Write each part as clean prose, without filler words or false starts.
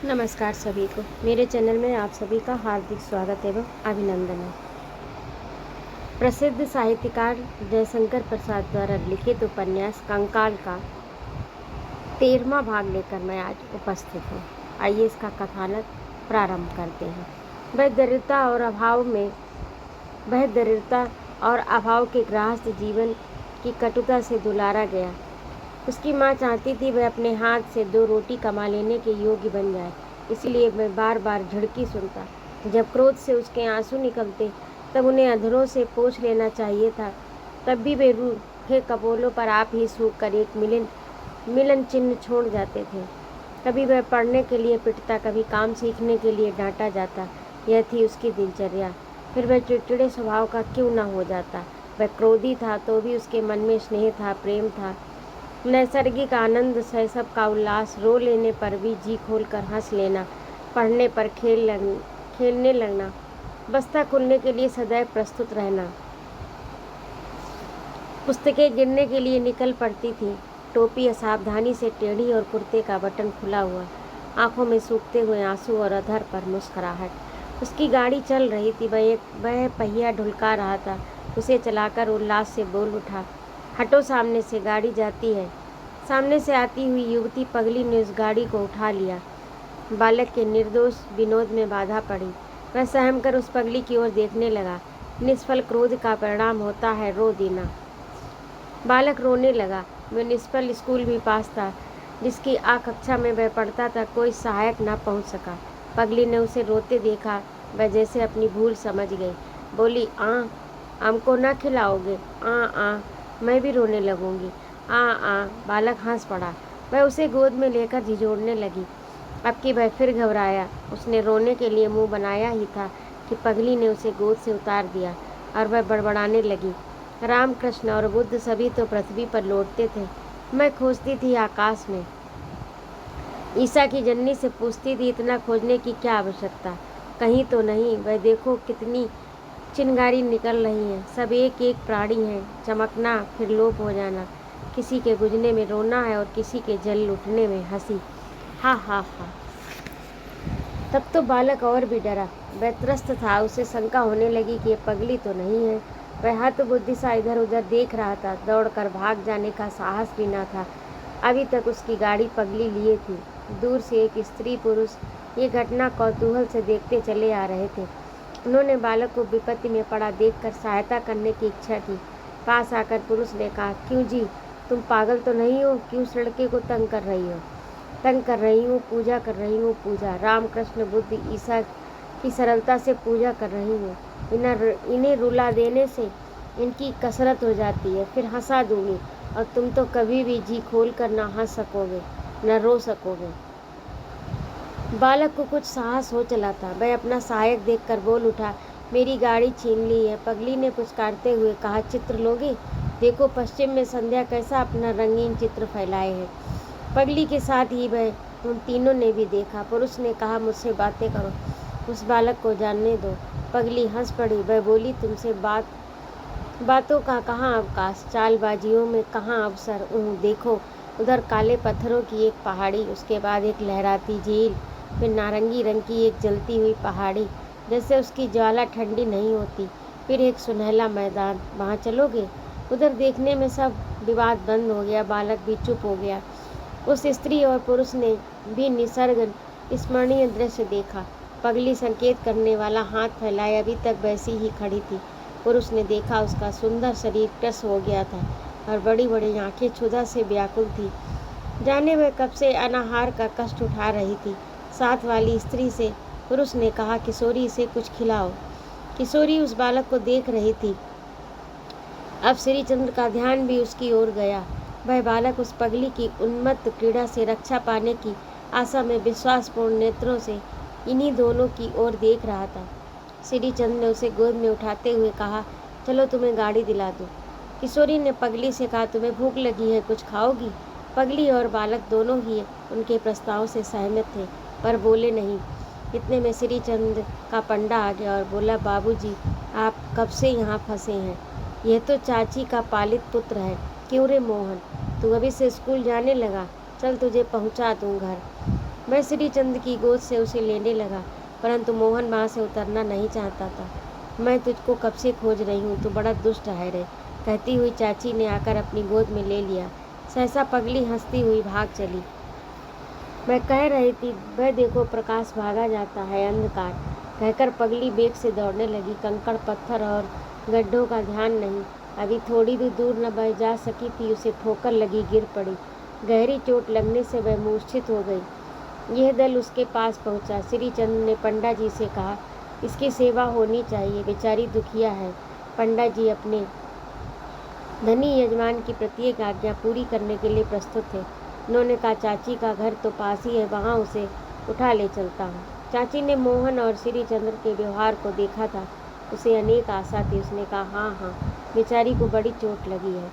नमस्कार सभी को। मेरे चैनल में आप सभी का हार्दिक स्वागत एवं अभिनंदन है। प्रसिद्ध साहित्यकार जयशंकर प्रसाद द्वारा लिखित उपन्यास कंकाल का 13वां भाग लेकर मैं आज उपस्थित हूँ। आइए इसका कथानक प्रारंभ करते हैं। वह दरिद्रता और अभाव के गृहस्थ जीवन की कटुता से दुलारा गया। उसकी माँ चाहती थी वह अपने हाथ से 2 रोटी कमा लेने के योग्य बन जाए, इसलिए वह बार बार झिड़की सुनता। जब क्रोध से उसके आंसू निकलते तब उन्हें अधरों से पोंछ लेना चाहिए था। तब भी वे रूखे कपोलों पर आप ही सूख कर एक मिलन चिन्ह छोड़ जाते थे। कभी वह पढ़ने के लिए पिटता, कभी काम सीखने के लिए डांटा जाता। यह थी उसकी दिनचर्या। फिर वह चिड़चिड़े स्वभाव का क्यों न हो जाता। वह क्रोधी था तो भी उसके मन में स्नेह था, प्रेम था, नैसर्गिक आनंद, शैशव का उल्लास। रो लेने पर भी जी खोलकर हंस लेना, पढ़ने पर खेलने लगना, बस्ता खुलने के लिए सदैव प्रस्तुत रहना। पुस्तकें गिरने के लिए निकल पड़ती थी, टोपी असावधानी से टेढ़ी और कुर्ते का बटन खुला हुआ, आंखों में सूखते हुए आंसू और अधर पर मुस्कुराहट। उसकी गाड़ी चल रही थी, वह पहिया ढुलका रहा था। उसे चलाकर उल्लास से बोल उठा, हटो, सामने से गाड़ी जाती है। सामने से आती हुई युवती पगली ने उस गाड़ी को उठा लिया। बालक के निर्दोष विनोद में बाधा पड़ी। वह सहम कर उस पगली की ओर देखने लगा। निष्फल क्रोध का परिणाम होता है रो देना। बालक रोने लगा। वह निष्फल स्कूल भी पास था, जिसकी आ कक्षा में वह पढ़ता था, कोई सहायक न पहुंच सका। पगली ने उसे रोते देखा, वह जैसे अपनी भूल समझ गई। बोली, हमको न खिलाओगे? मैं भी रोने लगूंगी। बालक हंस पड़ा। वह उसे गोद में लेकर झिझोड़ने लगी। अब कि वह फिर घबराया। उसने रोने के लिए मुंह बनाया ही था कि पगली ने उसे गोद से उतार दिया और वह बड़बड़ाने लगी। राम, कृष्ण और बुद्ध सभी तो पृथ्वी पर लौटते थे, मैं खोजती थी आकाश में। ईसा की जननी से पूछती थी, इतना खोजने की क्या आवश्यकता? कहीं तो नहीं। वह देखो कितनी चिंगारी निकल रही हैं, सब एक एक प्राणी हैं, चमकना फिर लोप हो जाना। किसी के बुझने में रोना है और किसी के जल उठने में हंसी। हा हा हा। तब तो बालक और भी डरा। वह त्रस्त था। उसे शंका होने लगी कि ये पगली तो नहीं है। वह हतबुद्धि सा इधर उधर देख रहा था। दौड़कर भाग जाने का साहस भी न था। अभी तक उसकी गाड़ी पगली लिए थी। दूर से एक स्त्री पुरुष ये घटना कौतूहल से देखते चले आ रहे थे। उन्होंने बालक को विपत्ति में पड़ा देखकर सहायता करने की इच्छा की। पास आकर पुरुष ने कहा, क्यों जी, तुम पागल तो नहीं हो? क्यों उस लड़के को तंग कर रही हो? तंग कर रही हूँ, पूजा कर रही हूँ, पूजा। राम, कृष्ण, बुद्ध, ईसा की सरलता से पूजा कर रही हूँ। इन्हें रुला देने से इनकी कसरत हो जाती है, फिर हंसा दूंगी और तुम तो कभी भी जी खोल कर ना हंस सकोगे, न रो सकोगे। बालक को कुछ साहस हो चला था। वह अपना सहायक देखकर बोल उठा, मेरी गाड़ी छीन ली है। पगली ने पुचकारते हुए कहा, चित्र लोगे? देखो पश्चिम में संध्या कैसा अपना रंगीन चित्र फैलाए है। पगली के साथ ही वह उन तीनों ने भी देखा। पुरुष ने कहा, मुझसे बातें करो, उस बालक को जानने दो। पगली हंस पड़ी। वह बोली, तुमसे बातों का कहाँ अवकाश, चालबाजियों में कहाँ अवसर। देखो उधर काले पत्थरों की एक पहाड़ी, उसके बाद एक लहराती झील, फिर नारंगी रंग की एक जलती हुई पहाड़ी, जैसे उसकी ज्वाला ठंडी नहीं होती, फिर एक सुनहला मैदान। वहाँ चलोगे? उधर देखने में सब विवाद बंद हो गया। बालक भी चुप हो गया। उस स्त्री और पुरुष ने भी निसर्ग स्मरणीय दृश्य देखा। पगली संकेत करने वाला हाथ फैलाए अभी तक वैसी ही खड़ी थी। पुरुष ने देखा, उसका सुंदर शरीर टस हो गया था और बड़ी बड़ी आंखें क्षुधा से व्याकुल थी, जाने वह कब से अनाहार का कष्ट उठा रही थी। साथ वाली स्त्री से पुरुष ने कहा, किशोरी, इसे कुछ खिलाओ। किशोरी उस बालक को देख रही थी। अब श्रीचंद्र का ध्यान भी उसकी ओर गया। वह बालक उस पगली की उन्मत्त क्रीड़ा से रक्षा पाने की आशा में विश्वासपूर्ण नेत्रों से इन्हीं दोनों की ओर देख रहा था। श्रीचंद्र ने उसे गोद में उठाते हुए कहा, चलो तुम्हें गाड़ी दिला दूं। किशोरी ने पगली से कहा, तुम्हें भूख लगी है, कुछ खाओगी? पगली और बालक दोनों ही उनके प्रस्ताव से सहमत थे, पर बोले नहीं। इतने में श्रीचंद्र का पंडा आ गया और बोला, बाबूजी, आप कब से यहाँ फंसे हैं? यह तो चाची का पालित पुत्र है। क्यों रे मोहन, तू अभी से स्कूल जाने लगा? चल तुझे पहुँचा दूँ घर। मैं श्रीचंद की गोद से उसे लेने लगा, परंतु मोहन वहाँ से उतरना नहीं चाहता था। मैं तुझको कब से खोज रही हूँ, तू बड़ा दुष्ट है रे, कहती हुई चाची ने आकर अपनी गोद में ले लिया। सहसा पगली हंसती हुई भाग चली। मैं कह रही थी, वह देखो प्रकाश भागा जाता है, अंधकार, कहकर पगली बेग से दौड़ने लगी। कंकड़ पत्थर और गड्ढों का ध्यान नहीं। अभी थोड़ी भी दूर न बह जा सकी थी, उसे ठोकर लगी, गिर पड़ी। गहरी चोट लगने से वह मूर्छित हो गई। यह दल उसके पास पहुंचा। श्रीचंद ने पंडा जी से कहा, इसकी सेवा होनी चाहिए, बेचारी दुखिया है। पंडा जी अपने धनी यजमान की प्रत्येक आज्ञा पूरी करने के लिए प्रस्तुत थे। उन्होंने कहा, चाची का घर तो पास ही है, वहाँ उसे उठा ले चलता हूँ। चाची ने मोहन और श्रीचंद्र के व्यवहार को देखा था। उसे अनेक आशा थी। उसने कहा, हाँ हाँ, बेचारी को बड़ी चोट लगी है।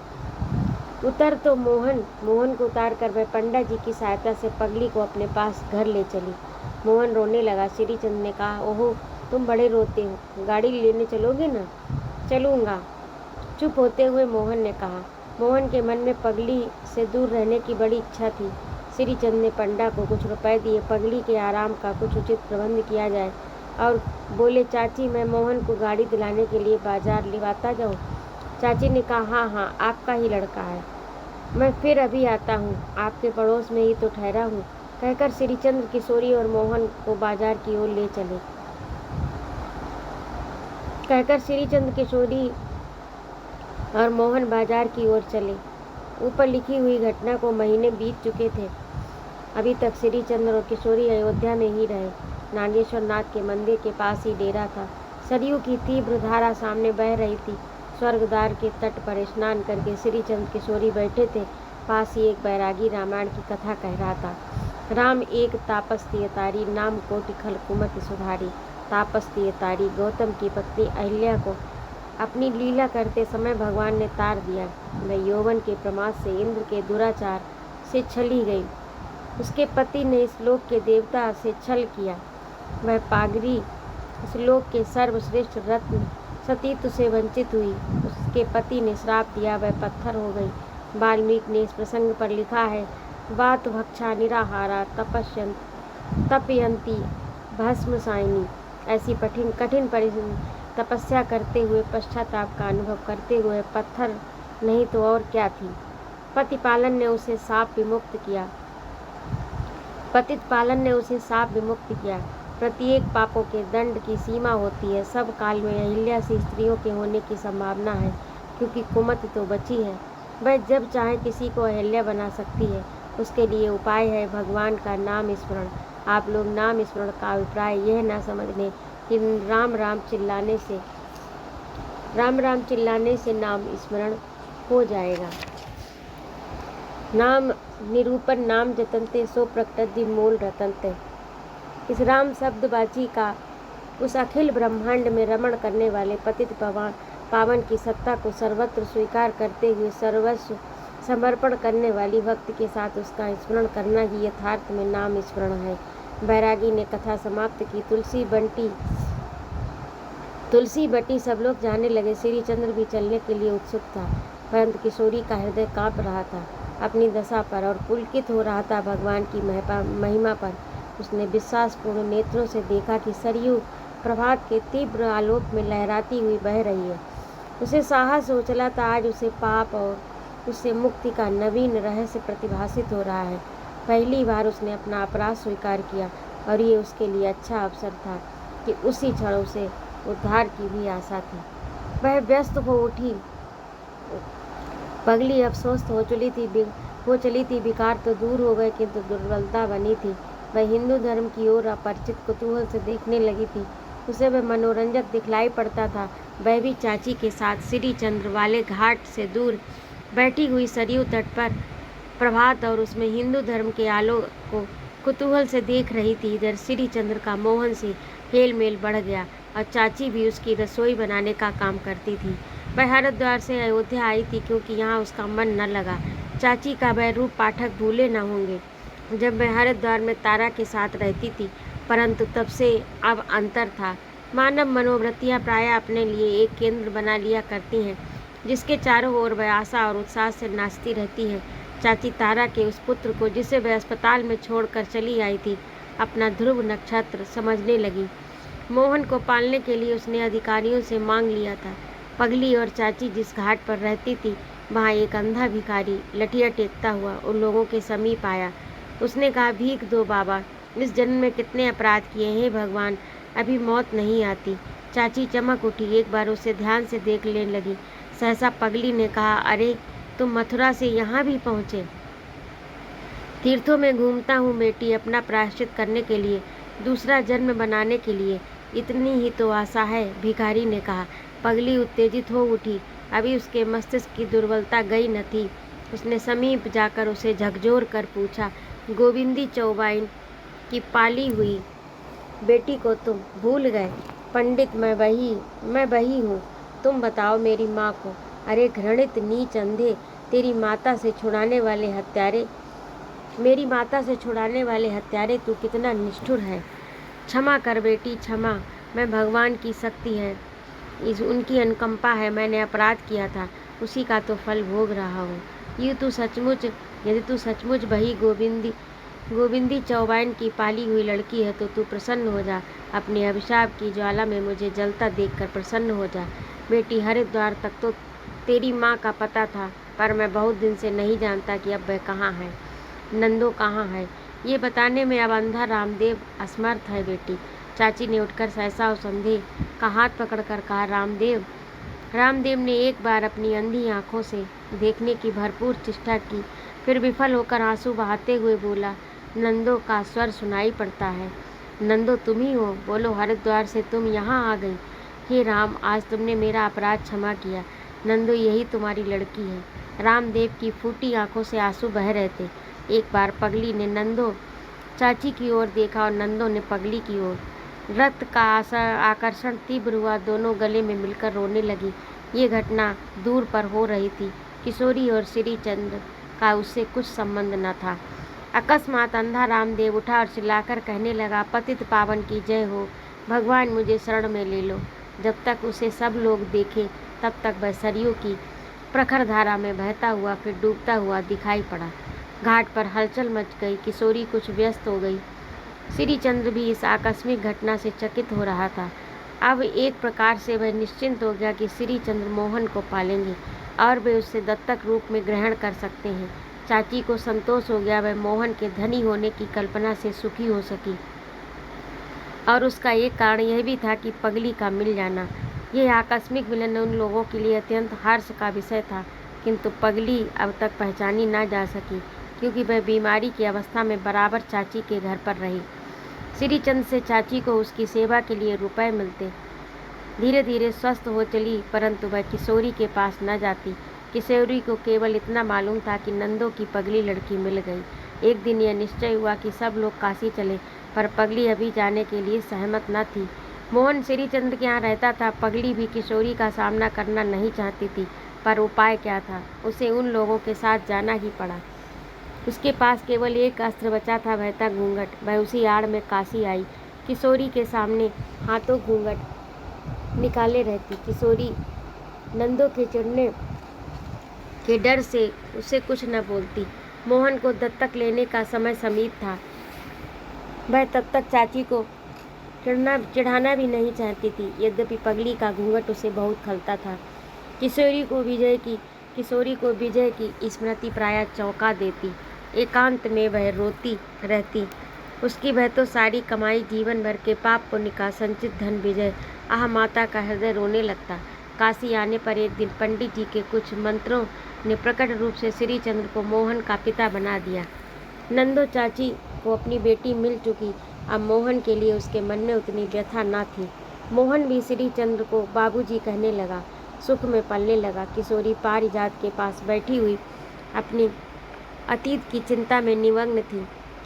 उतर तो मोहन को उतार कर वह पंडा जी की सहायता से पगली को अपने पास घर ले चली। मोहन रोने लगा। श्रीचंद्र ने कहा, ओहो, तुम बड़े रोते हो, गाड़ी लेने चलोगे ना? चलूँगा, चुप होते हुए मोहन ने कहा। मोहन के मन में पगली से दूर रहने की बड़ी इच्छा थी। श्रीचंद ने पंडा को कुछ रुपए दिए, पगली के आराम का कुछ उचित प्रबंध किया जाए, और बोले, चाची मैं मोहन को गाड़ी दिलाने के लिए बाजार लिवाता जाऊँ? चाची ने कहा, हाँ हाँ, आपका ही लड़का है, मैं फिर अभी आता हूँ, आपके पड़ोस में ही तो ठहरा हूँ, कहकर श्रीचंद्र किशोरी और मोहन को बाजार की ओर ले चले। कहकर श्रीचंद्र किशोरी और मोहन बाजार की ओर चले। ऊपर लिखी हुई घटना को महीने बीत चुके थे। अभी तक श्रीचंद्र और किशोरी अयोध्या में ही रहे। नागेश्वर नाथ के मंदिर के पास ही डेरा था। सरयू की तीव्र धारा सामने बह रही थी। स्वर्गद्वार के तट पर स्नान करके श्रीचंद्र किशोरी बैठे थे। पास ही एक बैरागी रामायण की कथा कह रहा था। राम एक तापस तियतारी, नाम कोटि खल कुमति सुधारी। तापस तियतारी गौतम की पत्नी अहिल्या को अपनी लीला करते समय भगवान ने तार दिया। वह यौवन के प्रमाद से, इंद्र के दुराचार से छली गई। उसके पति ने इस लोक के देवता से छल किया। वह पागरी इस लोक के सर्वश्रेष्ठ रत्न सतीत्व से वंचित हुई। उसके पति ने श्राप दिया, वह पत्थर हो गई। वाल्मीकि ने इस प्रसंग पर लिखा है, वात भक्षा निराहारा तपयंती भस्मसायिनी। ऐसी कठिन तपस्या करते हुए, पश्चाताप का अनुभव करते हुए पत्थर नहीं तो और क्या थी। पतिपालन ने उसे साप विमुक्त किया। प्रत्येक पापों के दंड की सीमा होती है। सब काल में अहिल्या से स्त्रियों के होने की संभावना है, क्योंकि कुमति तो बची है। वह जब चाहे किसी को अहिल्या बना सकती है। उसके लिए उपाय है भगवान का नाम स्मरण। आप लोग नाम स्मरण का अभिप्राय यह ना समझ लें कि राम राम चिल्लाने से नाम स्मरण हो जाएगा। नाम निरूपण नाम जतनते सो प्रकृति मूल रतनते। इस राम शब्दबाजी का उस अखिल ब्रह्मांड में रमण करने वाले पतित पावन की सत्ता को सर्वत्र स्वीकार करते हुए सर्वस्व समर्पण करने वाली भक्त के साथ उसका स्मरण करना ही यथार्थ में नाम स्मरण है। बैरागी ने कथा समाप्त की। तुलसी बटी सब लोग जाने लगे। श्रीचंद्र भी चलने के लिए उत्सुक था, परंतु किशोरी का हृदय कांप रहा था अपनी दशा पर और पुलकित हो रहा था भगवान की महिमा पर। उसने विश्वासपूर्ण नेत्रों से देखा कि सरयू प्रभात के तीव्र आलोक में लहराती हुई बह रही है। उसे साहस हो चला था। आज उसे पाप और उससे मुक्ति का नवीन रहस्य प्रतिभासित हो रहा है। पहली बार उसने अपना अपराध स्वीकार किया और ये उसके लिए अच्छा अवसर था कि उसी क्षण उसे उद्धार की भी आशा थी। वह व्यस्त हो उठी। पगली अब स्वस्थ हो चली थी। विकार तो दूर हो गए, किंतु दुर्बलता बनी थी। वह हिंदू धर्म की ओर अपरिचित कुतूहल से देखने लगी थी। उसे वह मनोरंजक दिखलाई पड़ता था। वह भी चाची के साथ श्रीचंद्र वाले घाट से दूर बैठी हुई सरयू तट पर प्रभात और उसमें हिंदू धर्म के आलोक को कुतूहल से देख रही थी। इधर श्रीचंद्र का मोहन से हेल मेल बढ़ गया और चाची भी उसकी रसोई बनाने का काम करती थी। वह हरिद्वार से अयोध्या आई थी क्योंकि यहाँ उसका मन न लगा। चाची का वह रूप पाठक भूले न होंगे जब वह हरिद्वार में तारा के साथ रहती थी, परंतु तब से अब अंतर था। मानव मनोवृत्तियाँ प्रायः अपने लिए एक केंद्र बना लिया करती हैं, जिसके चारों ओर वह आशा और उत्साह से नाचती रहती हैं। चाची तारा के उस पुत्र को जिसे वह अस्पताल में छोड़कर चली आई थी अपना ध्रुव नक्षत्र समझने लगी। मोहन को पालने के लिए उसने अधिकारियों से मांग लिया था। पगली और चाची जिस घाट पर रहती थी वहाँ एक अंधा भिखारी लठिया टेकता हुआ उन लोगों के समीप आया। उसने कहा, भीख दो बाबा, इस जन्म में कितने अपराध किए हैं भगवान, अभी मौत नहीं आती। चाची चमक उठी, एक बार उसे ध्यान से देख लेने लगी। सहसा पगली ने कहा, अरे तुम मथुरा से यहाँ भी पहुँचे? तीर्थों में घूमता हूँ बेटी, अपना प्रायश्चित करने के लिए, दूसरा जन्म बनाने के लिए, इतनी ही तो आशा है, भिखारी ने कहा। पगली उत्तेजित हो उठी, अभी उसके मस्तिष्क की दुर्बलता गई न थी। उसने समीप जाकर उसे झकझोर कर पूछा, गोविंदी चौबाइन की पाली हुई बेटी को तुम भूल गए? पंडित, मैं वही हूँ। तुम बताओ मेरी माँ को। अरे घृणित नीच अंधे, तेरी माता से छुड़ाने वाले हत्यारे, मेरी माता से छुड़ाने वाले हत्यारे, तू कितना निष्ठुर है। क्षमा कर बेटी, क्षमा, मैं भगवान की शक्ति है, उनकी अनुकंपा है, मैंने अपराध किया था, उसी का तो फल भोग रहा हूँ। यदि तू सचमुच वही गोविंदी चौबाइन की पाली हुई लड़की है तो तू प्रसन्न हो जा, अपने अभिशाप की ज्वाला में मुझे जलता देखकर प्रसन्न हो जा। बेटी, हरिद्वार तक तो तेरी माँ का पता था, पर मैं बहुत दिन से नहीं जानता कि अब वह कहाँ है, नंदो कहाँ है। ये बताने में अब अंधा रामदेव असमर्थ है बेटी। चाची ने उठकर सहसा उस अंधे का हाथ पकड़कर कहा, रामदेव। रामदेव ने एक बार अपनी अंधी आंखों से देखने की भरपूर चेष्टा की, फिर विफल होकर आंसू बहाते हुए बोला, नंदो का स्वर सुनाई पड़ता है। नंदो तुम ही हो, बोलो, हरिद्वार से तुम यहाँ आ गई। हे राम, आज तुमने मेरा अपराध क्षमा किया। नंदो, यही तुम्हारी लड़की है। रामदेव की फूटी आंखों से आंसू बह रहे थे। एक बार पगली ने नंदो चाची की ओर देखा और नंदो ने पगली की ओर। रक्त का आकर्षण तीव्र हुआ, दोनों गले में मिलकर रोने लगी। ये घटना दूर पर हो रही थी। किशोरी और श्रीचंद्र का उससे कुछ संबंध न था। अकस्मात अंधा रामदेव उठा और चिल्लाकर कहने लगा, पतित पावन की जय हो, भगवान मुझे शरण में ले लो। जब तक उसे सब लोग देखे तब तक वह सरयू की प्रखर धारा में बहता हुआ फिर डूबता हुआ दिखाई पड़ा। घाट पर हलचल मच गई, किशोरी कुछ व्यस्त हो गई। श्रीचंद्र भी इस आकस्मिक घटना से चकित हो रहा था। अब एक प्रकार से वह निश्चिंत हो गया कि श्रीचंद्र मोहन को पालेंगे और वे उसे दत्तक रूप में ग्रहण कर सकते हैं। चाची को संतोष हो गया, वह मोहन के धनी होने की कल्पना से सुखी हो सकी, और उसका एक कारण यह भी था कि पगली का मिल जाना। यह आकस्मिक मिलन उन लोगों के लिए अत्यंत हर्ष का विषय था, किंतु पगली अब तक पहचानी न जा सकी, क्योंकि वह बीमारी की अवस्था में बराबर चाची के घर पर रही। श्रीचंद से चाची को उसकी सेवा के लिए रुपए मिलते। धीरे धीरे स्वस्थ हो चली, परंतु वह किशोरी के पास न जाती। किशोरी को केवल इतना मालूम था कि नंदो की पगली लड़की मिल गई। एक दिन यह निश्चय हुआ कि सब लोग काशी चले, पर पगली अभी जाने के लिए सहमत न थी। मोहन श्रीचंद्र के यहाँ रहता था। पगली भी किशोरी का सामना करना नहीं चाहती थी, पर उपाय क्या था, उसे उन लोगों के साथ जाना ही पड़ा। उसके पास केवल एक अस्त्र बचा था, वह था घूंघट। वह उसी आड़ में काशी आई। किशोरी के सामने हाथों घूंघट निकाले रहती। किशोरी नंदो के चिढ़ने के डर से उसे कुछ न बोलती। मोहन को दत्तक लेने का समय समीप था। वह तब तक चाची को चिढ़ाना भी नहीं चाहती थी, यद्यपि पगली का घूंघट उसे बहुत खलता था। किशोरी को विजय की स्मृति प्रायः चौंका देती। एकांत में वह रोती रहती। उसकी वह तो सारी कमाई, जीवन भर के पाप पुण्य का संचित धन विजय, आह, माता का हृदय रोने लगता। काशी आने पर एक दिन पंडित जी के कुछ मंत्रों ने प्रकट रूप से श्रीचंद्र को मोहन का पिता बना दिया। नंदो चाची को अपनी बेटी मिल चुकी, अब मोहन के लिए उसके मन में उतनी व्यथा न थी। मोहन भी श्रीचंद्र को बाबूजी कहने लगा, सुख में पलने लगा। किशोरी पारिजात के पास बैठी हुई अपनी अतीत की चिंता में निमग्न थी।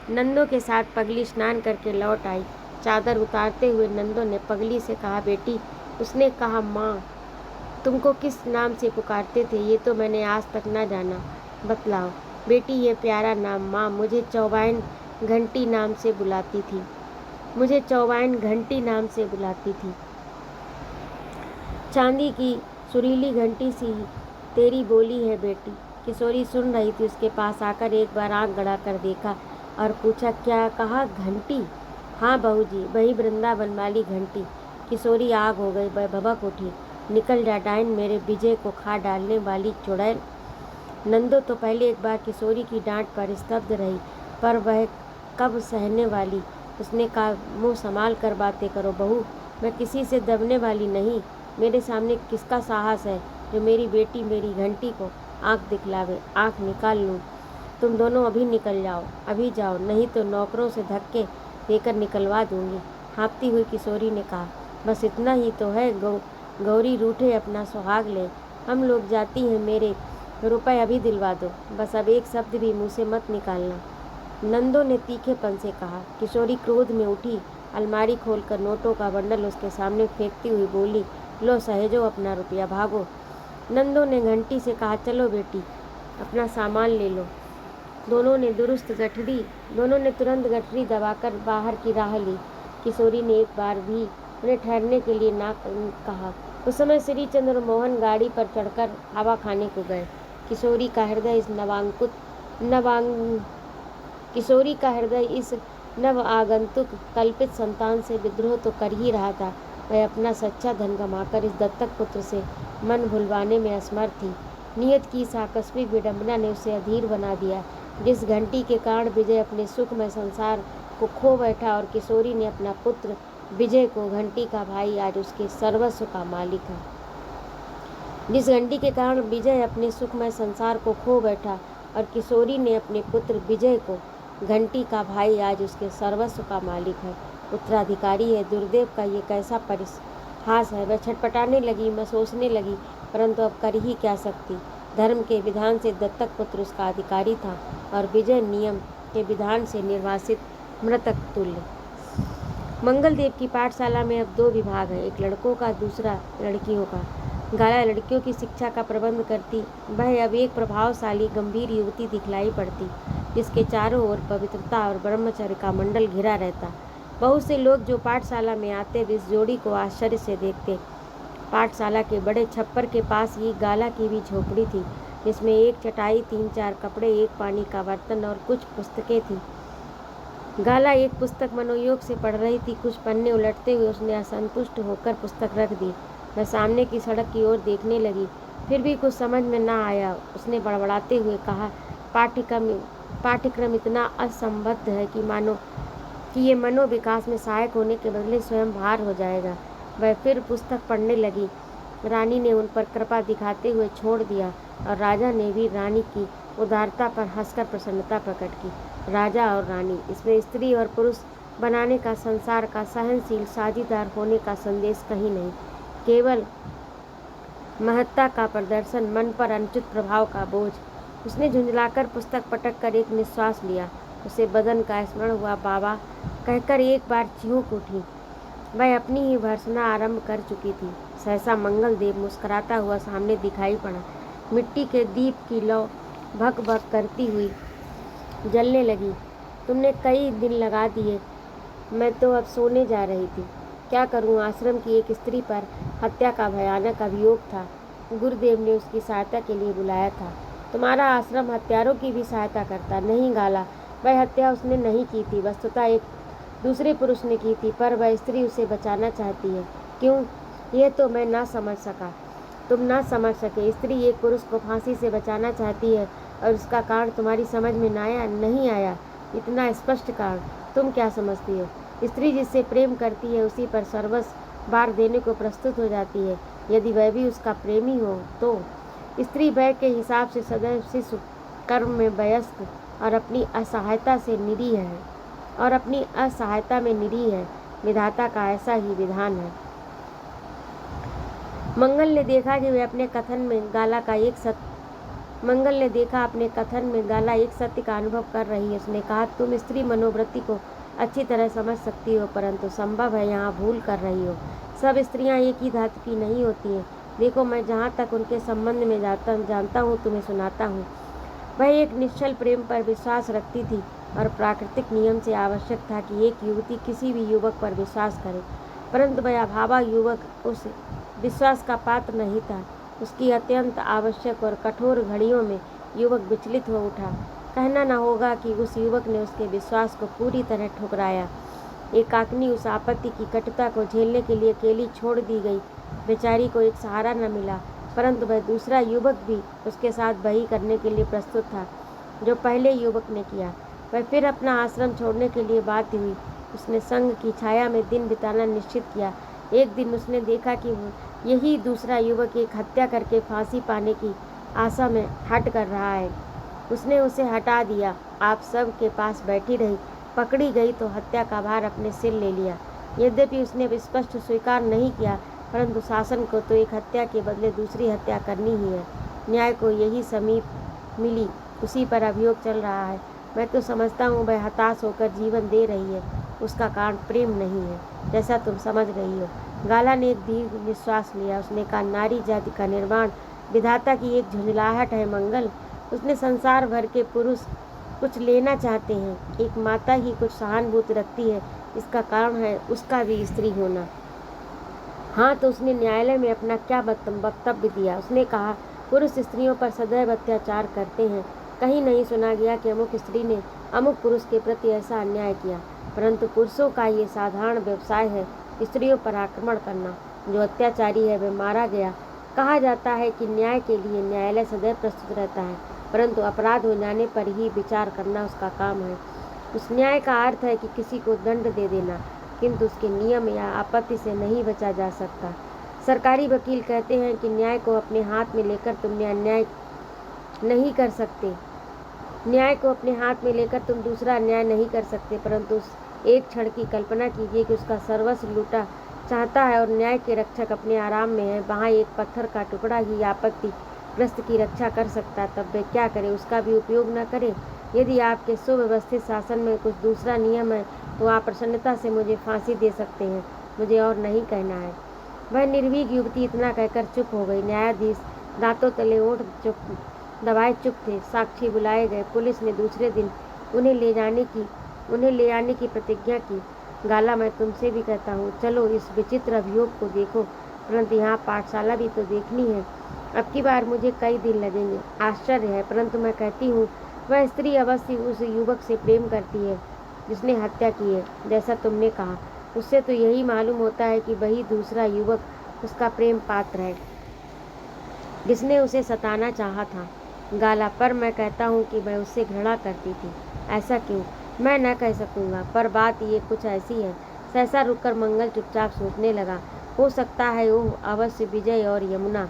नंदो के साथ पगली स्नान करके लौट आई। चादर उतारते हुए नंदो ने पगली से कहा, बेटी। उसने कहा, माँ, तुमको किस नाम से पुकारते थे ये तो मैंने आज तक न जाना, बतलाओ। बेटी, ये प्यारा नाम। माँ, मुझे चौबाइन घंटी नाम से बुलाती थी। चांदी की सुरीली घंटी सी तेरी बोली है बेटी। किशोरी सुन रही थी। उसके पास आकर एक बार आंख गड़ा कर देखा और पूछा, क्या कहा? घंटी? हाँ बहू जी, वही वृंदावन वाली घंटी। किशोरी आग हो गई, वह भभक उठी। निकल जा डायन, मेरे विजय को खा डालने वाली चुड़ैल। नंदो तो पहले एक बार किशोरी की डांट पर स्तब्ध रही, पर वह कब सहने वाली। उसने कहा, मुंह संभाल कर बातें करो बहू, मैं किसी से दबने वाली नहीं। मेरे सामने किसका साहस है जो मेरी बेटी, मेरी घंटी को आंख दिखलावे? आंख निकाल लूँ? तुम दोनों अभी निकल जाओ, अभी जाओ, नहीं तो नौकरों से धक्के देकर निकलवा दूंगी। हाँफती हुई किशोरी ने कहा, बस इतना ही तो है, गौरी रूठे अपना सुहाग ले। हम लोग जाती हैं, मेरे रुपए अभी दिलवा दो, बस अब एक शब्द भी मुँह से मत निकालना। नंदो ने तीखेपन से कहा। किशोरी क्रोध में उठी, अलमारी खोलकर नोटों का बंडल उसके सामने फेंकती हुई बोली, लो सहेजो अपना रुपया, भागो। नंदो ने घंटी से कहा, चलो बेटी, अपना सामान ले लो। दोनों ने तुरंत गठरी दबाकर बाहर की राह ली। किशोरी ने एक बार भी उन्हें ठहरने के लिए ना कहा। उस समय श्री चंद्र मोहन गाड़ी पर चढ़कर हवा खाने को गए। किशोरी का हृदय इस नव आगंतुक कल्पित संतान से विद्रोह तो कर ही रहा था, वह अपना सच्चा धन गंवाकर इस दत्तक पुत्र से मन भुलवाने में असमर्थ थी। नियत की इस आकस्मिक विडंबना ने उसे अधीर बना दिया। जिस घंटी के कारण विजय अपने सुखमय संसार को खो बैठा और किशोरी ने अपना पुत्र विजय को, घंटी का भाई आज उसके सर्वस्व का मालिक है। जिस घंटी के कारण विजय अपने सुखमय संसार को खो बैठा और किशोरी ने अपने पुत्र विजय को, घंटी का भाई आज उसके सर्वस्व का मालिक है, उत्तराधिकारी है। दुर्दैव का ये कैसा परिहास है। वह छटपटाने लगी, मैं सोचने लगी, परंतु अब कर ही क्या सकती। धर्म के विधान से दत्तक पुत्र उसका अधिकारी था और विजय नियम के विधान से निर्वासित मृतक तुल्य। मंगलदेव की पाठशाला में अब 2 विभाग हैं, एक लड़कों का, दूसरा लड़कियों का। गाला लड़कियों की शिक्षा का प्रबंध करती, वह अब एक प्रभावशाली गंभीर युवती दिखलाई पड़ती, जिसके चारों ओर पवित्रता और ब्रह्मचर्य का मंडल घिरा रहता। बहुत से लोग जो पाठशाला में आते वे इस जोड़ी को आश्चर्य से देखते। पाठशाला के बड़े छप्पर के पास ही गाला की भी झोपड़ी थी, जिसमें एक चटाई, 3-4 कपड़े, एक पानी का बर्तन और कुछ पुस्तकें थीं। गाला एक पुस्तक मनोयोग से पढ़ रही थी। कुछ पन्ने उलटते हुए उसने असंतुष्ट होकर पुस्तक रख दी। वह सामने की सड़क की ओर देखने लगी, फिर भी कुछ समझ में न आया। उसने बड़बड़ाते हुए कहा, पाठ्यक्रम इतना असंबद्ध है कि ये मनोविकास में सहायक होने के बदले स्वयं भार हो जाएगा। वह फिर पुस्तक पढ़ने लगी। रानी ने उन पर कृपा दिखाते हुए छोड़ दिया और राजा ने भी रानी की उदारता पर हंसकर प्रसन्नता प्रकट की। राजा और रानी, इसमें स्त्री और पुरुष बनाने का, संसार का सहनशील साझीदार होने का संदेश कहीं नहीं, केवल महत्ता का प्रदर्शन, मन पर अनुचित प्रभाव का बोझ। उसने झुंझलाकर पुस्तक पटक कर एक निश्वास लिया। उसे बदन का स्मरण हुआ। बाबा कहकर एक बार चीख उठी। वह अपनी ही भर्त्सना आरंभ कर चुकी थी। सहसा मंगलदेव मुस्कुराता हुआ सामने दिखाई पड़ा। मिट्टी के दीप की लौ भक भक करती हुई जलने लगी। तुमने कई दिन लगा दिए, मैं तो अब सोने जा रही थी। क्या करूं, आश्रम की एक स्त्री पर हत्या का भयानक अभियोग था। गुरुदेव ने उसकी सहायता के लिए बुलाया था। तुम्हारा आश्रम हत्यारों की भी सहायता करता? नहीं गाला, वह हत्या उसने नहीं की थी, वस्तुतः एक दूसरे पुरुष ने की थी, पर वह स्त्री उसे बचाना चाहती है। क्यों? ये तो मैं ना समझ सका। तुम ना समझ सके? स्त्री एक पुरुष को फांसी से बचाना चाहती है और उसका कारण तुम्हारी समझ में नहीं आया? इतना स्पष्ट कारण तुम क्या समझती हो? स्त्री जिससे प्रेम करती है उसी पर सर्वस्व बार देने को प्रस्तुत हो जाती है, यदि वह भी उसका प्रेमी हो तो। स्त्री भय के हिसाब से सदैव शिशु, कर्म में वयस्क और अपनी असहायता में निरीह है। विधाता का ऐसा ही विधान है। मंगल ने देखा अपने कथन में गाला एक सत्य का अनुभव कर रही है। उसने कहा, तुम स्त्री मनोवृत्ति को अच्छी तरह समझ सकती हो, परंतु संभव है यहाँ भूल कर रही हो। सब स्त्रियाँ एक ही धातु की नहीं होती हैं। देखो, मैं जहाँ तक उनके संबंध में जानता हूँ तुम्हें सुनाता हूँ। वह एक निश्चल प्रेम पर विश्वास रखती थी और प्राकृतिक नियम से आवश्यक था कि एक युवती किसी भी युवक पर विश्वास करे, परंतु वह अभावा युवक उस विश्वास का पात्र नहीं था। उसकी अत्यंत आवश्यक और कठोर घड़ियों में युवक विचलित हो उठा। कहना न होगा कि उस युवक ने उसके विश्वास को पूरी तरह ठुकराया। एकाकिनी उस आपत्ति की कटुता को झेलने के लिए अकेली छोड़ दी गई। बेचारी को एक सहारा न मिला, परंतु वह दूसरा युवक भी उसके साथ वही करने के लिए प्रस्तुत था जो पहले युवक ने किया। वह फिर अपना आश्रम छोड़ने के लिए बाध्य हुई। उसने संघ की छाया में दिन बिताना निश्चित किया। एक दिन उसने देखा कि यही दूसरा युवक एक हत्या करके फांसी पाने की आशा में हट कर रहा है। उसने उसे हटा दिया। आप सब के पास बैठी रही, पकड़ी गई तो हत्या का भार अपने सिर ले लिया। यद्यपि उसने स्पष्ट स्वीकार नहीं किया, परंतु शासन को तो एक हत्या के बदले दूसरी हत्या करनी ही है। न्याय को यही समीप मिली, उसी पर अभियोग चल रहा है। मैं तो समझता हूँ वह हताश होकर जीवन दे रही है। उसका कारण प्रेम नहीं है, जैसा तुम समझ रही हो। गाला ने एक दीर्घ निश्वास लिया। उसने कहा, नारी जाति का निर्माण विधाता की एक झुंझलाहट है मंगल। उसने संसार भर के पुरुष कुछ लेना चाहते हैं, एक माता ही कुछ सहानुभूति रखती है। इसका कारण है उसका भी स्त्री होना। हाँ, तो उसने न्यायालय में अपना क्या वक्तव्य दिया। उसने कहा, पुरुष स्त्रियों पर सदैव अत्याचार करते हैं। कहीं नहीं सुना गया कि अमुक स्त्री ने अमुक पुरुष के प्रति ऐसा अन्याय किया, परंतु पुरुषों का ये साधारण व्यवसाय है स्त्रियों पर आक्रमण करना। जो अत्याचारी है वह मारा गया। कहा जाता है कि न्याय के लिए न्यायालय सदैव प्रस्तुत रहता है, परंतु अपराध हो जाने पर ही विचार करना उसका काम है। उस न्याय का अर्थ है कि किसी को दंड दे देना, किंतु उसके नियम या आपत्ति से नहीं बचा जा सकता। सरकारी वकील कहते हैं कि न्याय को अपने हाथ में लेकर तुम अन्याय नहीं कर सकते। न्याय को अपने हाथ में लेकर तुम दूसरा अन्याय नहीं कर सकते, परंतु उस एक क्षण की कल्पना कीजिए कि उसका सर्वस्व लूटा चाहता है और न्याय के रक्षक अपने आराम में है। वहाँ एक पत्थर का टुकड़ा ही आपत्ति ग्रस्त की रक्षा कर सकता है, तब वे क्या करें, उसका भी उपयोग न करें। यदि आपके सुव्यवस्थित शासन में कुछ दूसरा नियम है तो आप प्रसन्नता से मुझे फांसी दे सकते हैं, मुझे और नहीं कहना है। वह निर्भीक युवती इतना कहकर चुप हो गई। न्यायाधीश दांतों तले ओंठ दबाए चुप थे। साक्षी बुलाए गए। पुलिस ने दूसरे दिन उन्हें ले आने की प्रतिज्ञा की। गाला, मैं तुमसे भी कहता हूँ, चलो इस विचित्र अभियोग को देखो, परंतु यहाँ पाठशाला भी तो देखनी है। अब की बार मुझे कई दिन लगेंगे। आश्चर्य है, परंतु मैं कहती हूँ वह स्त्री अवश्य उस युवक से प्रेम करती है जिसने हत्या की है। जैसा तुमने कहा, उससे तो यही मालूम होता है कि वही दूसरा युवक उसका प्रेम पात्र है जिसने उसे सताना चाहा था। गाला, पर मैं कहता हूँ कि मैं उससे घृणा करती थी। ऐसा क्यों? मैं न कह सकूँगा, पर बात ये कुछ ऐसी है। सहसा रुककर मंगल चुपचाप सोचने लगा। हो सकता है ओह अवश्य विजय और यमुना।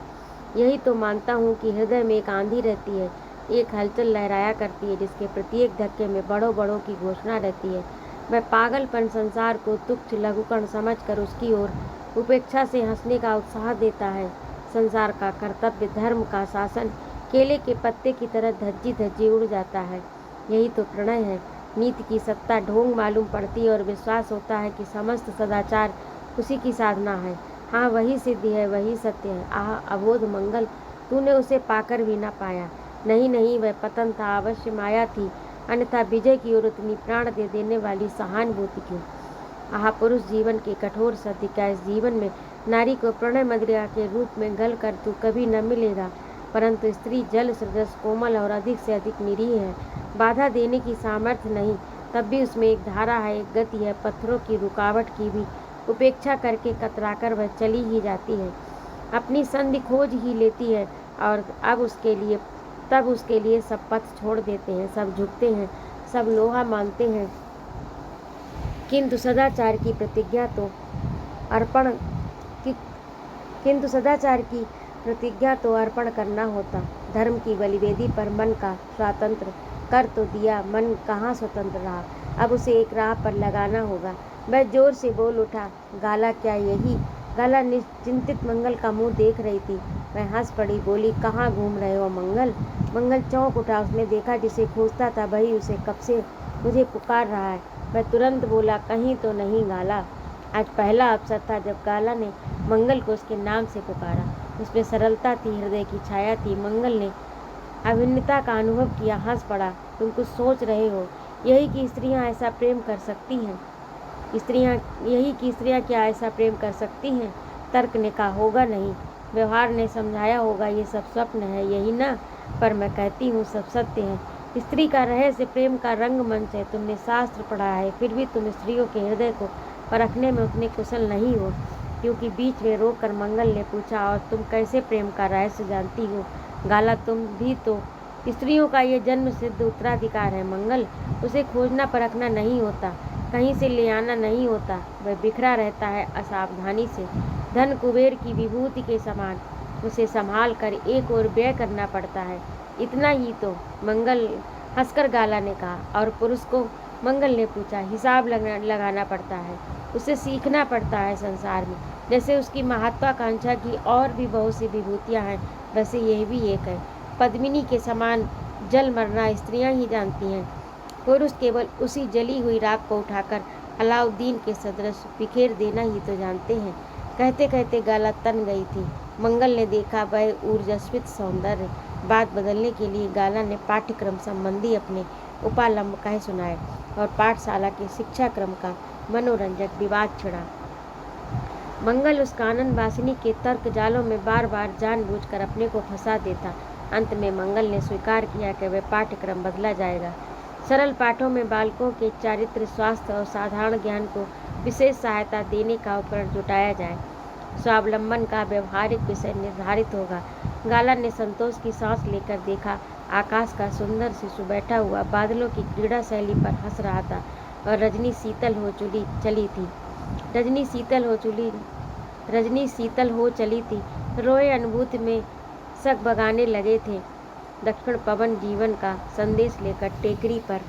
यही तो मानता हूँ कि हृदय में एक आंधी रहती है, एक हलचल लहराया करती है, जिसके प्रत्येक धक्के में बड़ों बड़ों की घोषणा रहती है। वह पागलपन संसार को तुच्छ लघुकण समझकर उसकी ओर उपेक्षा से हंसने का उत्साह देता है। संसार का कर्तव्य, धर्म का शासन केले के पत्ते की तरह धज्जी धज्जी उड़ जाता है। यही तो प्रणय है। नीति की सत्ता ढोंग मालूम पड़ती है और विश्वास होता है कि समस्त सदाचार उसी की साधना है। हाँ, वही सिद्धि है, वही सत्य है। आह अबोध मंगल, तूने उसे पाकर भी न पाया। नहीं नहीं, वह पतन था, अवश्य माया थी, अन्यथा विजय की ओर उतनी प्राण दे देने वाली सहानुभूति क्यों। आह पुरुष जीवन के कठोर सत्य, क्या इस जीवन में नारी को प्रणय मदिरा के रूप में गल कर तू कभी न मिलेगा। परंतु स्त्री जल सदृश कोमल और अधिक से अधिक निरीह है। बाधा देने की सामर्थ्य नहीं, तब भी उसमें एक धारा है, एक गति है। पत्थरों की रुकावट की भी उपेक्षा करके कतराकर वह चली ही जाती है, अपनी संधि खोज ही लेती है। और तब उसके लिए सब पथ छोड़ देते हैं, सब झुकते हैं, सब लोहा मानते हैं, किंतु सदाचार की प्रतिज्ञा तो अर्पण करना होता। धर्म की बलिवेदी पर मन का स्वातंत्र कर तो दिया, मन कहाँ स्वतंत्र रहा। अब उसे एक राह पर लगाना होगा। वह जोर से बोल उठा, गाला, क्या यही? गाला निश्चिंतित मंगल का मुंह देख रही थी। वह हंस पड़ी, बोली, कहाँ घूम रहे हो मंगल? मंगल चौंक उठा। उसने देखा जिसे खोजता था वही उसे कब से मुझे पुकार रहा है। वह तुरंत बोला, कहीं तो नहीं गाला। आज पहला अवसर था जब गाला ने मंगल को उसके नाम से पुकारा। उसमें सरलता थी, हृदय की छाया थी। मंगल ने अभिन्नता का अनुभव किया, हंस पड़ा। तुम कुछ सोच रहे हो? यही कि स्त्रियां ऐसा प्रेम कर सकती हैं? स्त्रियां क्या ऐसा प्रेम कर सकती हैं? तर्क ने कहा, होगा नहीं, व्यवहार ने समझाया होगा, ये सब स्वप्न है, यही ना? पर मैं कहती हूँ सब सत्य है। स्त्री का रहस्य प्रेम का रंगमंच है। तुमने शास्त्र पढ़ा है, फिर भी तुम स्त्रियों के हृदय को परखने में उतने कुशल नहीं हो। क्योंकि बीच में रोककर मंगल ने पूछा, और तुम कैसे प्रेम का रहस्य जानती हो? गाला, तुम भी तो स्त्रियों का ये जन्म सिद्ध उत्तराधिकार है मंगल। उसे खोजना परखना नहीं होता, कहीं से ले आना नहीं होता, वह बिखरा रहता है असावधानी से, धन कुबेर की विभूति के समान। उसे संभाल कर एक और व्यय करना पड़ता है। इतना ही तो, मंगल हंसकर गाला ने कहा। और पुरुष को? मंगल ने पूछा। हिसाब लगाना पड़ता है, उसे सीखना पड़ता है संसार में। जैसे उसकी महत्वाकांक्षा की और भी बहुत सी विभूतियाँ हैं, वैसे यह भी एक है। पद्मिनी के समान जल मरना स्त्रियां ही जानती हैं। पुरुष केवल उसी जली हुई राख को उठाकर अलाउद्दीन के सदृश बिखेर देना ही तो जानते हैं। कहते कहते गाला तन गई थी। मंगल ने देखा वह ऊर्जस्वित सौंदर्य। बात बदलने के लिए गाला ने पाठ्यक्रम संबंधी अपने उपालंब कह सुनाए और पाठशाला के शिक्षा क्रम का मनोरंजक विवाद छिड़ा। मंगल उस कानन वासिनी के तर्क जालों में बार बार जानबूझकर अपने को फंसा देता। अंत में मंगल ने स्वीकार किया कि वह पाठ्यक्रम बदला जाएगा। सरल पाठों में बालकों के चारित्र, स्वास्थ्य और साधारण ज्ञान को विशेष सहायता देने का उपकरण जुटाया जाए। स्वावलंबन का व्यवहारिक विषय निर्धारित होगा। गाला ने संतोष की सांस लेकर देखा। आकाश का सुंदर शिशु बैठा हुआ बादलों की क्रीड़ा शैली पर हंस रहा था और रजनी शीतल हो चली थी। रोए अनुभूति में सग बगाने लगे थे। दक्षिण पवन जीवन का संदेश लेकर टेकरी पर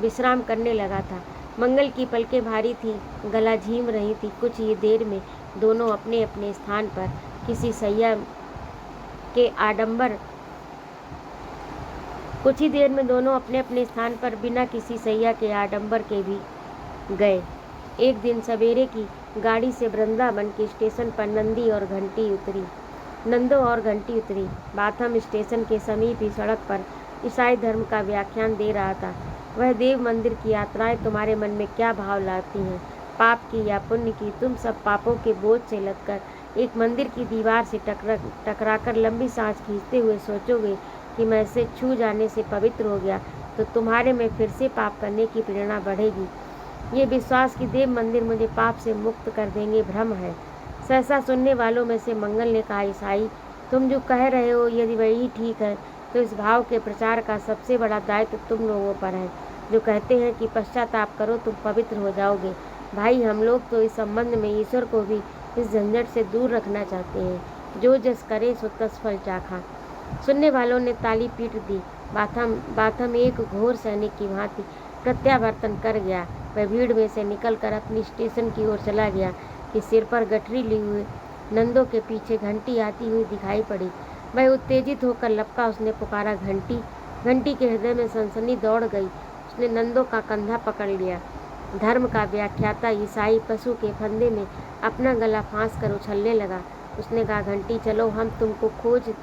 विश्राम करने लगा था। मंगल की पलकें भारी थी, गला झीम रही थी। कुछ ही देर में दोनों अपने अपने स्थान पर किसी सैया के आडंबर बिना किसी सैया के आडंबर के भी गए। एक दिन सवेरे की गाड़ी से वृंदावन के स्टेशन पर नंदो और घंटी उतरी। बाथम स्टेशन के समीप ही सड़क पर ईसाई धर्म का व्याख्यान दे रहा था। वह देव मंदिर की यात्राएं तुम्हारे मन में क्या भाव लाती हैं? पाप की या पुण्य की? तुम सब पापों के बोझ से लदकर एक मंदिर की दीवार से टकराकर लंबी सांस खींचते हुए सोचोगे कि मैं इसे छू जाने से पवित्र हो गया, तो तुम्हारे में फिर से पाप करने की प्रेरणा बढ़ेगी। ये विश्वास कि देव मंदिर मुझे पाप से मुक्त कर देंगे भ्रम है। सहसा सुनने वालों में से मंगल ने कहा, ईसाई, तुम जो कह रहे हो यदि वही ठीक है, तो इस भाव के प्रचार का सबसे बड़ा दायित्व तुम लोगों पर है, जो कहते हैं कि पश्चाताप करो तुम पवित्र हो जाओगे। भाई, हम लोग तो इस संबंध में ईश्वर को भी इस झंझट से दूर रखना चाहते हैं। जो जस करे सो तस फल चाखा। सुनने वालों ने ताली पीट दी। बाथम एक घोर सैनिक की भांति प्रत्यावर्तन कर गया। वह भीड़ में से निकलकर अपनी स्टेशन की ओर चला गया कि सिर पर गठरी लिए हुए नंदो के पीछे घंटी आती हुई दिखाई पड़ी। वह उत्तेजित होकर लपका। उसने पुकारा, घंटी। घंटी के हृदय में सनसनी दौड़ गई। उसने नंदो का कंधा पकड़ लिया। धर्म का व्याख्याता ईसाई पशु के फंदे में अपना गला फांस कर उछलने लगा। उसने कहा, घंटी, चलो, हम तुमको खोज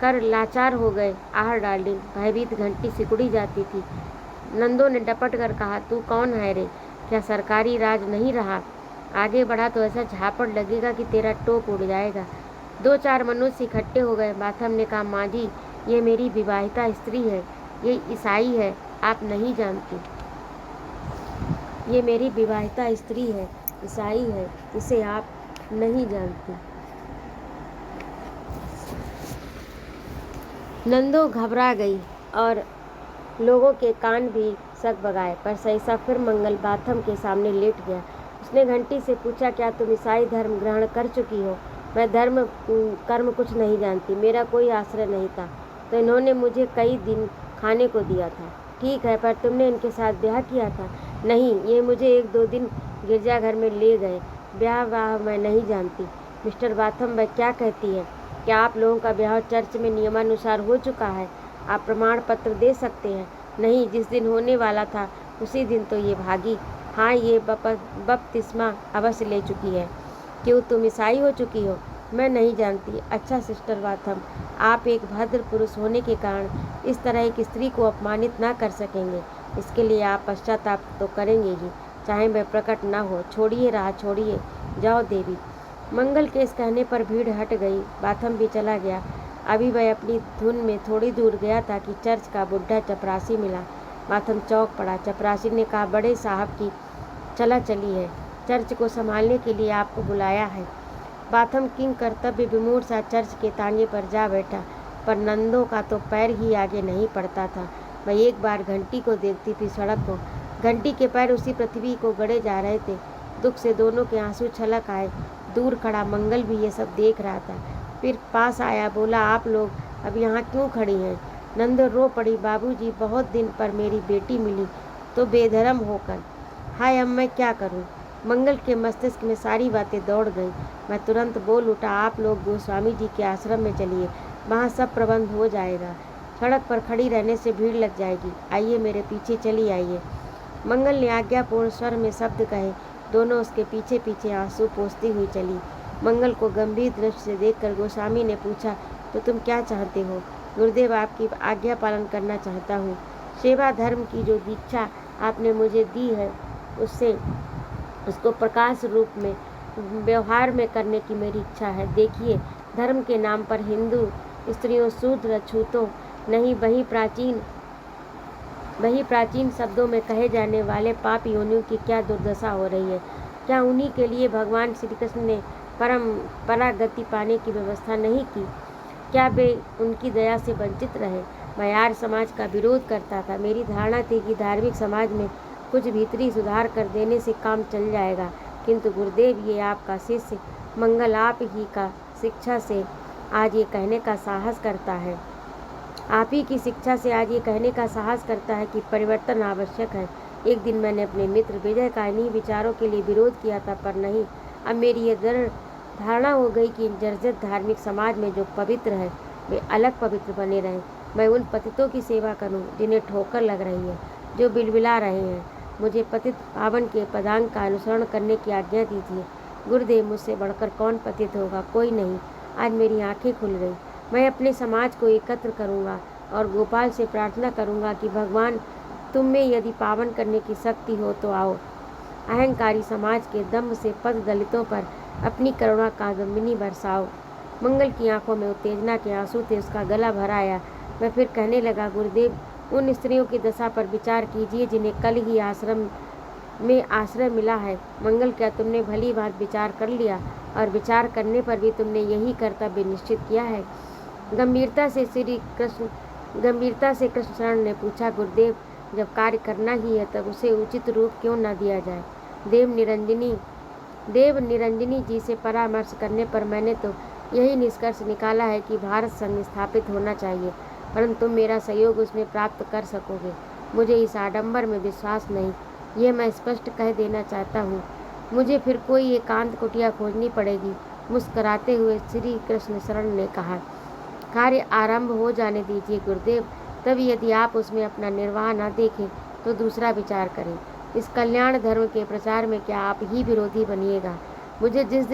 कर लाचार हो गए। आह डार्लिंग। भयभीत घंटी सिकुड़ी जाती थी। नंदो ने डपट कर कहा, तू कौन है रे? क्या सरकारी राज नहीं रहा? आगे बढ़ा तो ऐसा झापड़ लगेगा कि तेरा टोप उड़ जाएगा। 2-4 मनुष्य इकट्ठे हो गए। बाथम ने कहा, माँ जी, ये मेरी विवाहिता स्त्री है, ये ईसाई है, आप नहीं जानती। ये मेरी विवाहिता स्त्री है, ईसाई है, इसे आप नहीं जानती। नंदो घबरा गई और लोगों के कान भी सगबगाए। पर सहसा फिर मंगल बाथम के सामने लेट गया। उसने घंटी से पूछा, क्या तुम ईसाई धर्म ग्रहण कर चुकी हो? मैं धर्म कर्म कुछ नहीं जानती, मेरा कोई आश्रय नहीं था, तो इन्होंने मुझे कई दिन खाने को दिया था। ठीक है, पर तुमने इनके साथ ब्याह किया था? नहीं, ये मुझे 1-2 दिन गिरजाघर में ले गए। ब्याह मैं नहीं जानती। मिस्टर बाथम, वह क्या कहती है? क्या आप लोगों का ब्याह चर्च में नियमानुसार हो चुका है? आप प्रमाण पत्र दे सकते हैं। नहीं, जिस दिन होने वाला था उसी दिन तो ये भागी। हाँ, ये बपतिस्मा अवश्य ले चुकी है। क्यों, तुम ईसाई हो चुकी हो? मैं नहीं जानती। अच्छा सिस्टर बाथम, आप एक भद्र पुरुष होने के कारण इस तरह एक स्त्री को अपमानित ना कर सकेंगे। इसके लिए आप पश्चाताप तो करेंगे ही, चाहे वह प्रकट ना हो। छोड़िए राह, छोड़िए, जाओ देवी। मंगल के इस कहने पर भीड़ हट गई। बाथम भी चला गया। अभी वह अपनी धुन में थोड़ी दूर गया था कि चर्च का बुढ़ा चपरासी मिला। माथम चौंक पड़ा। चपरासी ने कहा, बड़े साहब की चला चली है, चर्च को संभालने के लिए आपको बुलाया है। बाथम किंग कर्तव्य विमूढ़ सा चर्च के तांगे पर जा बैठा, पर नंदों का तो पैर ही आगे नहीं पड़ता था। वह एक बार घंटी को देखती थी, सड़क को। घंटी के पैर उसी पृथ्वी को गड़े जा रहे थे। दुख से दोनों के आंसू छलक आए। दूर खड़ा मंगल भी ये सब देख रहा था। फिर पास आया, बोला, आप लोग अब यहाँ क्यों खड़ी हैं? नंद रो पड़ी, बाबूजी, बहुत दिन पर मेरी बेटी मिली तो बेधर्म होकर। हाय, अब मैं क्या करूँ? मंगल के मस्तिष्क में सारी बातें दौड़ गईं। मैं तुरंत बोल उठा, आप लोग गोस्वामी जी के आश्रम में चलिए, वहाँ सब प्रबंध हो जाएगा। सड़क पर खड़ी रहने से भीड़ लग जाएगी। आइए, मेरे पीछे चली आइए। मंगल ने आज्ञापूर्ण स्वर में शब्द कहे। दोनों उसके पीछे पीछे आंसू पोंछती हुई चली। मंगल को गंभीर दृष्टि से देखकर गोस्वामी ने पूछा, तो तुम क्या चाहते हो? गुरुदेव, आपकी आज्ञा पालन करना चाहता हूँ। सेवा धर्म की जो दीक्षा आपने मुझे दी है उसको प्रकाश रूप में व्यवहार में करने की मेरी इच्छा है। देखिए, धर्म के नाम पर हिंदू स्त्रियों, शूद्र, छूतों नहीं, वही प्राचीन शब्दों में कहे जाने वाले पाप योनियों की क्या दुर्दशा हो रही है। क्या उन्हीं के लिए भगवान श्री कृष्ण ने परम परागति पाने की व्यवस्था नहीं की? क्या वे उनकी दया से वंचित रहे? मैं आर्य समाज का विरोध करता था। मेरी धारणा थी कि धार्मिक समाज में कुछ भीतरी सुधार कर देने से काम चल जाएगा। किंतु गुरुदेव, ये आपका शिष्य मंगल आप ही का शिक्षा से आज ये कहने का साहस करता है। आप ही की शिक्षा से आज ये कहने का साहस करता है कि परिवर्तन आवश्यक है। एक दिन मैंने अपने मित्र विजय का इन्हीं विचारों के लिए विरोध किया था, पर नहीं, अब मेरी ये दृढ़ धारणा हो गई कि जर्जर धार्मिक समाज में जो पवित्र है वे अलग पवित्र बने रहें। मैं उन पतितों की सेवा करूं जिन्हें ठोकर लग रही है, जो बिलबिला रहे हैं। मुझे पतित पावन के पदांग का अनुसरण करने की आज्ञा दीजिए। गुरुदेव, मुझसे बढ़कर कौन पतित होगा? कोई नहीं। आज मेरी आंखें खुल गई। मैं अपने समाज को एकत्र करूंगा और गोपाल से प्रार्थना करूंगा कि भगवान, तुम में यदि पावन करने की शक्ति हो तो आओ। अहंकारी समाज के दम्भ से पद दलितों पर अपनी करुणा कादम्बिनी बरसाओ। मंगल की आंखों में उत्तेजना के आंसू थे। उसका गला भर आया। मैं फिर कहने लगा, गुरुदेव, उन स्त्रियों की दशा पर विचार कीजिए जिन्हें कल ही आश्रम में आश्रय मिला है। मंगल, क्या तुमने भली बात विचार कर लिया? और विचार करने पर भी तुमने यही कर्तव्य निश्चित किया है? गंभीरता से कृष्णशरण ने पूछा, गुरुदेव, जब कार्य करना ही है तब उसे उचित रूप क्यों न दिया जाए? देव निरंजनी जी से परामर्श करने पर मैंने तो यही निष्कर्ष निकाला है कि भारत संघ स्थापित होना चाहिए, परंतु तुम मेरा सहयोग उसमें प्राप्त कर सकोगे। मुझे इस आडंबर में विश्वास नहीं, ये मैं स्पष्ट कह देना चाहता हूँ। मुझे फिर कोई एकांत कुटिया खोजनी पड़ेगी। मुस्कुराते हुए श्री कृष्ण शरण ने कहा, कार्य आरंभ हो जाने दीजिए गुरुदेव, तब यदि आप उसमें अपना निर्वाह न देखें तो दूसरा विचार करें। इस कल्याण धर्म के प्रचार में क्या आप ही विरोधी बनिएगा? मुझे जिस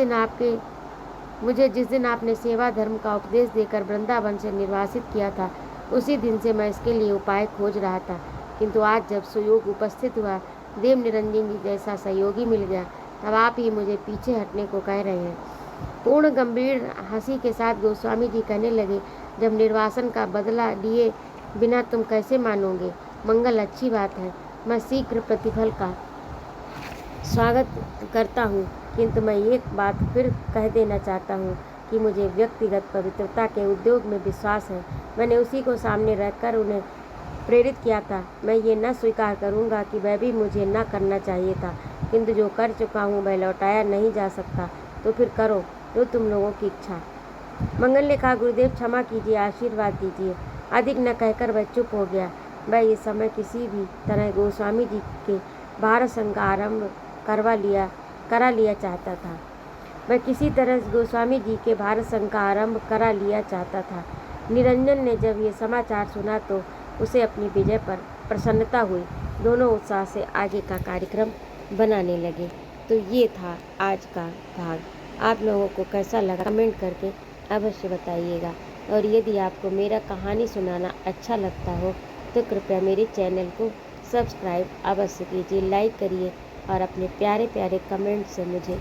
दिन आपने सेवा धर्म का उपदेश देकर वृंदावन से निर्वासित किया था, उसी दिन से मैं इसके लिए उपाय खोज रहा था। किंतु आज जब सुयोग उपस्थित हुआ, देव निरंजन जी जैसा सहयोगी मिल गया, तब आप ही मुझे पीछे हटने को कह रहे हैं। पूर्ण गंभीर हंसी के साथ गोस्वामी जी कहने लगे, जब निर्वासन का बदला लिए बिना तुम कैसे मानोगे? मंगल, अच्छी बात है, मैं शीघ्र प्रतिफल का स्वागत करता हूँ, किंतु मैं एक बात फिर कह देना चाहता हूँ कि मुझे व्यक्तिगत पवित्रता के उद्योग में विश्वास है। मैंने उसी को सामने रखकर उन्हें प्रेरित किया था। मैं ये न स्वीकार करूँगा कि वह भी मुझे न करना चाहिए था, किंतु जो कर चुका हूँ वह लौटाया नहीं जा सकता। तो फिर करो जो तुम लोगों की इच्छा। मंगल ने कहा, गुरुदेव क्षमा कीजिए, आशीर्वाद दीजिए। अधिक न कहकर वह चुप हो गया। वह इस समय किसी भी तरह गोस्वामी जी के भारत संघ का आरंभ करा लिया चाहता था। वह किसी तरह गोस्वामी जी के भारत संघ का आरंभ करा लिया चाहता था। निरंजन ने जब ये समाचार सुना तो उसे अपनी विजय पर प्रसन्नता हुई। दोनों उत्साह से आगे का कार्यक्रम बनाने लगे। तो ये था आज का भाग। आप लोगों को कैसा लगा कमेंट करके अवश्य बताइएगा। और यदि आपको मेरा कहानी सुनाना अच्छा लगता हो तो कृपया मेरे चैनल को सब्सक्राइब अवश्य कीजिए, लाइक करिए और अपने प्यारे प्यारे कमेंट से मुझे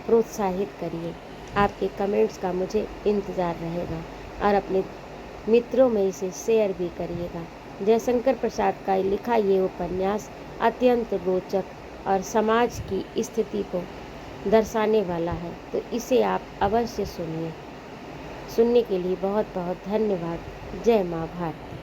प्रोत्साहित करिए। आपके कमेंट्स का मुझे इंतज़ार रहेगा। और अपने मित्रों में इसे शेयर भी करिएगा। जयशंकर प्रसाद का लिखा ये उपन्यास अत्यंत रोचक और समाज की स्थिति को दर्शाने वाला है, तो इसे आप अवश्य सुनिए। सुनने के लिए बहुत बहुत धन्यवाद। जय माँ भारती।